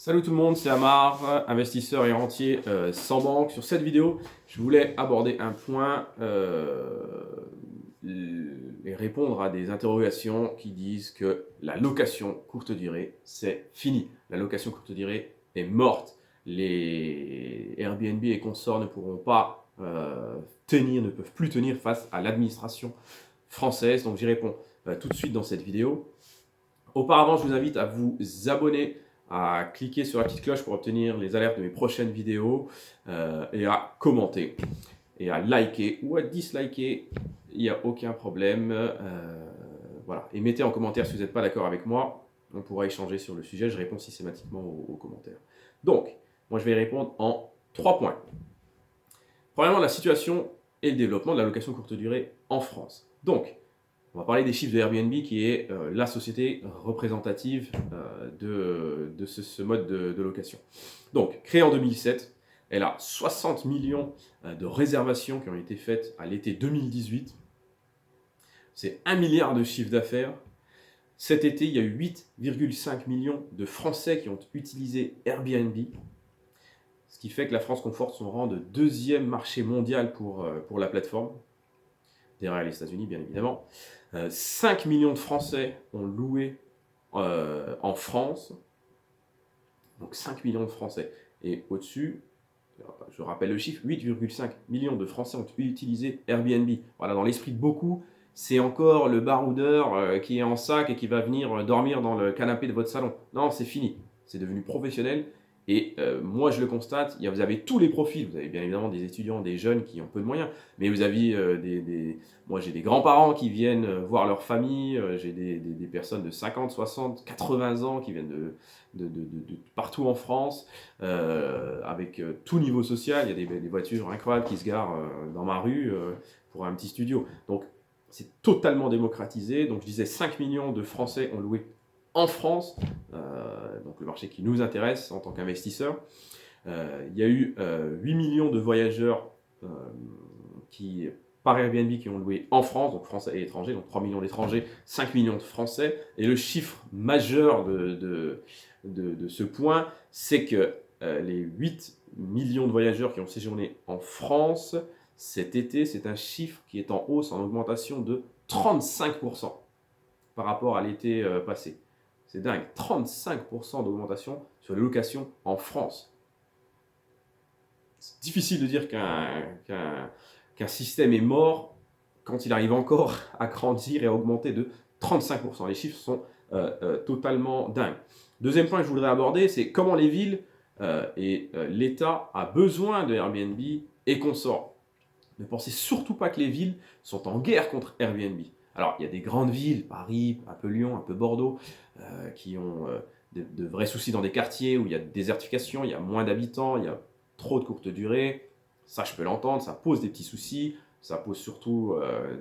Salut tout le monde, c'est Amar, investisseur et rentier sans banque. Sur cette vidéo, je voulais aborder un point et répondre à des interrogations qui disent que la location courte durée, c'est fini. La location courte durée est morte. Les Airbnb et consorts ne pourront pas ne peuvent plus tenir face à l'administration française. Donc j'y réponds tout de suite dans cette vidéo. Auparavant, je vous invite à vous abonner, à cliquer sur la petite cloche pour obtenir les alertes de mes prochaines vidéos et à commenter et à liker ou à disliker, il n'y a aucun problème. Voilà. Et mettez en commentaire si vous n'êtes pas d'accord avec moi, on pourra échanger sur le sujet, je réponds systématiquement aux commentaires. Donc, moi je vais répondre en 3 points. Premièrement, la situation et le développement de la location courte durée en France. Donc, on va parler des chiffres de Airbnb qui est la société représentative de ce mode de location. Donc, créée en 2007, elle a 60 millions de réservations qui ont été faites à l'été 2018. C'est 1 milliard de chiffre d'affaires. Cet été, il y a eu 8,5 millions de Français qui ont utilisé Airbnb. Ce qui fait que la France conforte son rang de deuxième marché mondial pour la plateforme, derrière les États-Unis bien évidemment. 5 millions de Français ont loué en France, donc 5 millions de Français. Et au-dessus, je rappelle le chiffre, 8,5 millions de Français ont utilisé Airbnb. Voilà, dans l'esprit de beaucoup, c'est encore le baroudeur qui est en sac et qui va venir dormir dans le canapé de votre salon. Non, c'est fini, c'est devenu professionnel. Et moi, je le constate, vous avez tous les profils. Vous avez bien évidemment des étudiants, des jeunes qui ont peu de moyens. Mais vous avez moi, j'ai des grands-parents qui viennent voir leur famille. J'ai des personnes de 50, 60, 80 ans qui viennent de partout en France, avec tout niveau social. Il y a des voitures incroyables qui se garent dans ma rue pour un petit studio. Donc, c'est totalement démocratisé. Donc, je disais 5 millions de Français ont loué en France, donc le marché qui nous intéresse en tant qu'investisseur. Il y a eu 8 millions de voyageurs par Airbnb qui ont loué en France, donc Français et étrangers, donc 3 millions d'étrangers, 5 millions de Français. Et le chiffre majeur de ce point, c'est que les 8 millions de voyageurs qui ont séjourné en France cet été, c'est un chiffre qui est en hausse, en augmentation de 35% par rapport à l'été passé. C'est dingue, 35% d'augmentation sur les locations en France. C'est difficile de dire qu'un système est mort quand il arrive encore à grandir et à augmenter de 35%. Les chiffres sont totalement dingues. Deuxième point que je voudrais aborder, c'est comment les villes et l'État a besoin de Airbnb et consorts. Ne pensez surtout pas que les villes sont en guerre contre Airbnb. Alors, il y a des grandes villes, Paris, un peu Lyon, un peu Bordeaux, qui ont de vrais soucis dans des quartiers où il y a de désertification, il y a moins d'habitants, il y a trop de courte durée. Ça, je peux l'entendre, ça pose des petits soucis. Ça pose surtout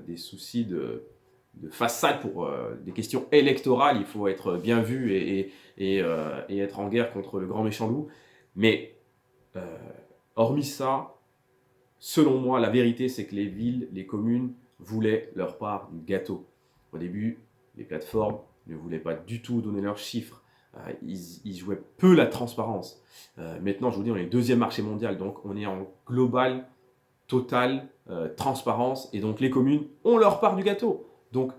des soucis de façade pour des questions électorales. Il faut être bien vu et être en guerre contre le grand méchant loup. Mais, hormis ça, selon moi, la vérité, c'est que les villes, les communes voulaient leur part du gâteau. Au début, les plateformes ne voulaient pas du tout donner leurs chiffres. Ils jouaient peu la transparence. Maintenant, je vous dis, on est le deuxième marché mondial, donc on est en global, total, transparence, et donc les communes ont leur part du gâteau. Donc,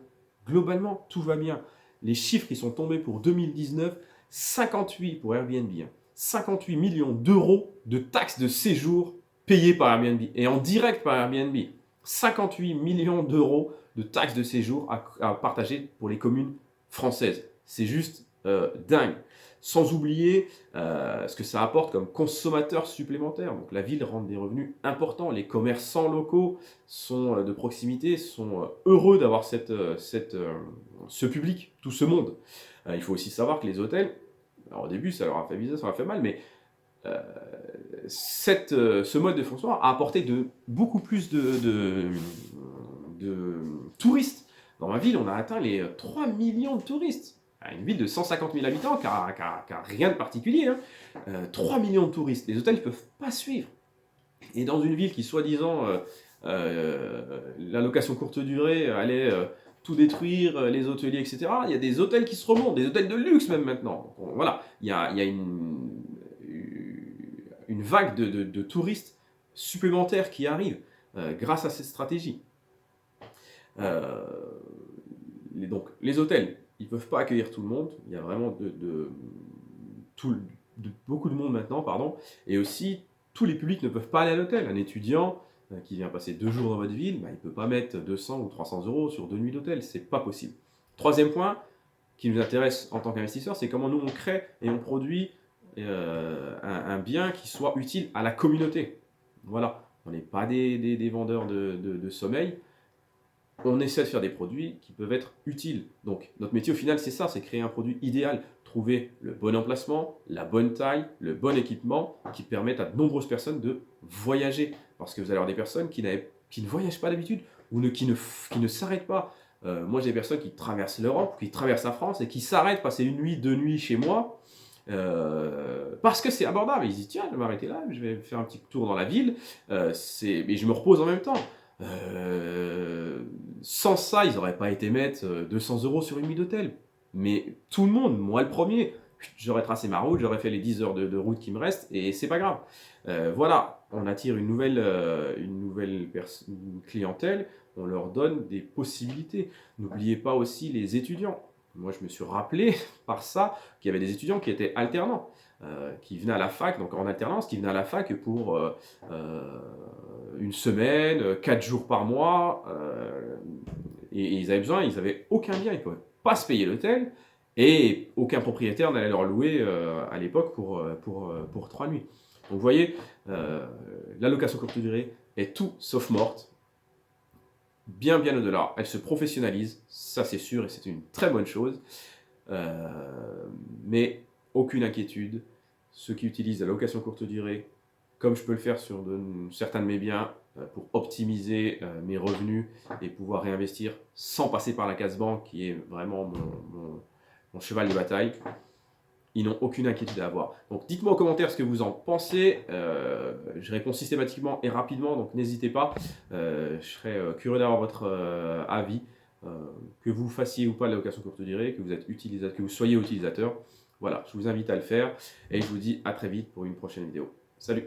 globalement, tout va bien. Les chiffres qui sont tombés pour 2019, 58 pour Airbnb, 58 millions d'euros de taxes de séjour payées par Airbnb, et en direct par Airbnb. 58 millions d'euros de taxes de séjour à partager pour les communes françaises. C'est juste dingue. Sans oublier ce que ça apporte comme consommateurs supplémentaires. Donc la ville rentre des revenus importants. Les commerçants locaux de proximité sont heureux d'avoir ce public, tout ce monde. Il faut aussi savoir que les hôtels, alors au début ça leur a fait bizarre, ça leur a fait mal, mais ce mode de fonctionnement a apporté beaucoup plus de touristes. Dans ma ville, on a atteint les 3 millions de touristes. Une ville de 150 000 habitants qui n'a rien de particulier. 3 millions de touristes. Les hôtels ne peuvent pas suivre. Et dans une ville qui, soi-disant, la location courte durée allait tout détruire, les hôteliers, etc., il y a des hôtels qui se remontent, des hôtels de luxe même maintenant. Donc, voilà, il y a une une vague de touristes supplémentaires qui arrivent grâce à cette stratégie. Donc, les hôtels, ils ne peuvent pas accueillir tout le monde. Il y a vraiment beaucoup de monde maintenant, pardon. Et aussi, tous les publics ne peuvent pas aller à l'hôtel. Un étudiant qui vient passer 2 jours dans votre ville, bah, il ne peut pas mettre 200 ou 300 euros sur 2 nuits d'hôtel. Ce n'est pas possible. Troisième point qui nous intéresse en tant qu'investisseur, c'est comment nous on crée et on produit un bien qui soit utile à la communauté. Voilà, on n'est pas des vendeurs de sommeil. On essaie de faire des produits qui peuvent être utiles. Donc notre métier au final c'est ça, c'est créer un produit idéal, trouver le bon emplacement, la bonne taille, le bon équipement qui permettent à de nombreuses personnes de voyager. Parce que vous allez avoir des personnes qui ne voyagent pas d'habitude ou qui ne s'arrêtent pas. Moi j'ai des personnes qui traversent l'Europe, qui traversent la France et qui s'arrêtent passer 1 nuit, 2 nuits chez moi parce que c'est abordable. Ils se disent tiens, je vais m'arrêter là, je vais faire un petit tour dans la ville, mais je me repose en même temps. Sans ça, ils n'auraient pas été mettre 200 euros sur 1 nuit d'hôtel. Mais tout le monde, moi le premier, j'aurais tracé ma route, j'aurais fait les 10 heures de route qui me restent et c'est pas grave. Voilà, on attire une nouvelle clientèle, on leur donne des possibilités. N'oubliez pas aussi les étudiants. Moi, je me suis rappelé par ça qu'il y avait des étudiants qui étaient alternants, qui venaient à la fac, donc en alternance, qui venaient à la fac pour 1 semaine, 4 jours par mois, et ils n'avaient aucun bien, ils ne pouvaient pas se payer l'hôtel, et aucun propriétaire n'allait leur louer à l'époque pour 3 nuits. Donc vous voyez, la location courte durée est tout sauf morte. Bien au-delà, elle se professionnalise, ça c'est sûr, et c'est une très bonne chose. Mais aucune inquiétude, ceux qui utilisent la location courte durée, comme je peux le faire sur certains de mes biens, pour optimiser mes revenus et pouvoir réinvestir sans passer par la case banque, qui est vraiment mon cheval de bataille, ils n'ont aucune inquiétude à avoir. Donc dites-moi en commentaire ce que vous en pensez. Je réponds systématiquement et rapidement, donc n'hésitez pas. Je serais curieux d'avoir votre avis, que vous fassiez ou pas de la location courte durée, que vous soyez utilisateur. Voilà, je vous invite à le faire et je vous dis à très vite pour une prochaine vidéo. Salut!